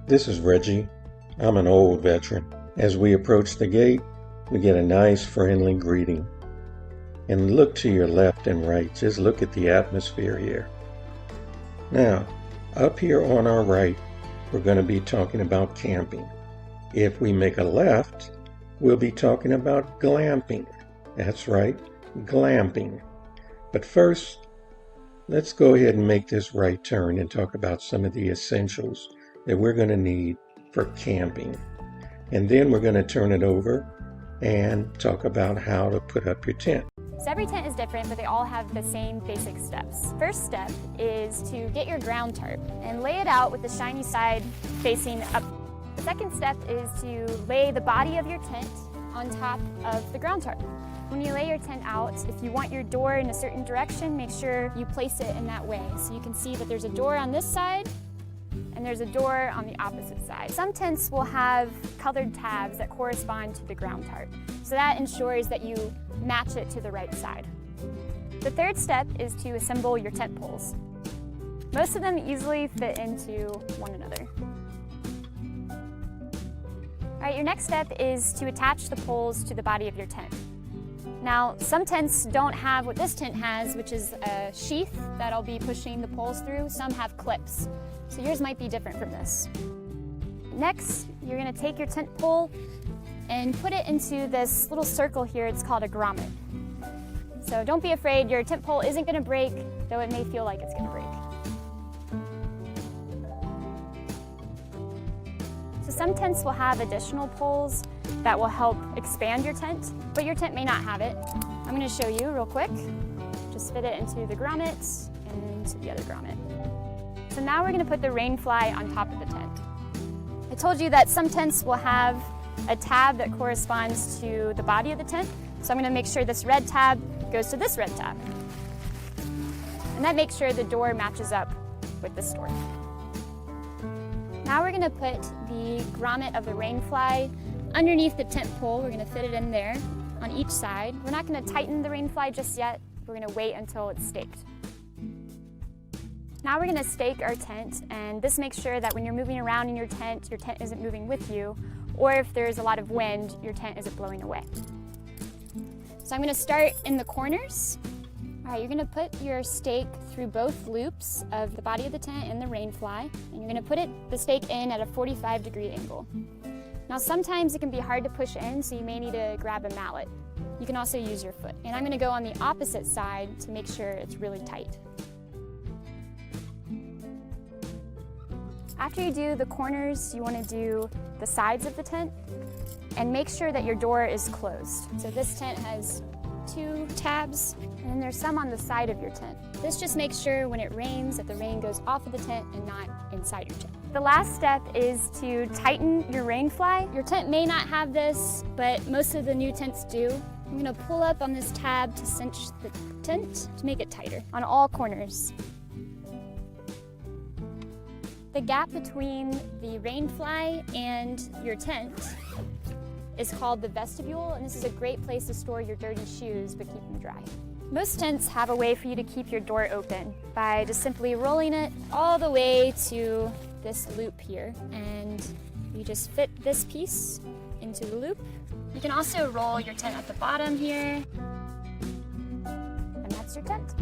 This is Reggie. I'm an old veteran. As we approach the gate, we get a nice friendly greeting. And look to your left and right. Just look at the atmosphere here. Now, up here on our right, we're going to be talking about camping. If we make a left, we'll be talking about glamping. That's right, glamping. But first, let's go ahead and make this right turn and talk about some of the essentials that we're going to need for camping. And then we're going to turn it over and talk about how to put up your tent. So every tent is different, but they all have the same basic steps. First step is to get your ground tarp and lay it out with the shiny side facing up. The second step is to lay the body of your tent on top of the ground tarp. When you lay your tent out, if you want your door in a certain direction, make sure you place it in that way. So you can see that there's a door on this side and there's a door on the opposite side. Some tents will have colored tabs that correspond to the ground tarp. So that ensures that you match it to the right side. The third step is to assemble your tent poles. Most of them easily fit into one another. All right, your next step is to attach the poles to the body of your tent. Now, some tents don't have what this tent has, which is a sheath that I'll be pushing the poles through. Some have clips, so yours might be different from this. Next, you're gonna take your tent pole and put it into this little circle here. It's called a grommet. So don't be afraid, your tent pole isn't gonna break, though it may feel like it's gonna break. So some tents will have additional poles that will help expand your tent, but your tent may not have it. I'm gonna show you real quick. Just fit it into the grommet and into the other grommet. So now we're gonna put the rain fly on top of the tent. I told you that some tents will have a tab that corresponds to the body of the tent. So I'm gonna make sure this red tab goes to this red tab. And that makes sure the door matches up with this door. Now we're gonna put the grommet of the rain fly underneath the tent pole. We're gonna fit it in there on each side. We're not gonna tighten the rain fly just yet. We're gonna wait until it's staked. Now we're gonna stake our tent, and this makes sure that when you're moving around in your tent isn't moving with you, or if there's a lot of wind, your tent isn't blowing away. So I'm gonna start in the corners. All right, you're gonna put your stake through both loops of the body of the tent and the rain fly, and you're gonna put the stake in at a 45-degree angle. Now sometimes it can be hard to push in, so you may need to grab a mallet. You can also use your foot. And I'm gonna go on the opposite side to make sure it's really tight. After you do the corners, you wanna do the sides of the tent and make sure that your door is closed. So this tent has 2 tabs, and then there's some on the side of your tent. This just makes sure when it rains that the rain goes off of the tent and not inside your tent. The last step is to tighten your rain fly. Your tent may not have this, but most of the new tents do. I'm gonna pull up on this tab to cinch the tent to make it tighter on all corners. The gap between the rain fly and your tent is called the vestibule, and this is a great place to store your dirty shoes but keep them dry. Most tents have a way for you to keep your door open by just simply rolling it all the way to this loop here, and you just fit this piece into the loop. You can also roll your tent at the bottom here, and that's your tent.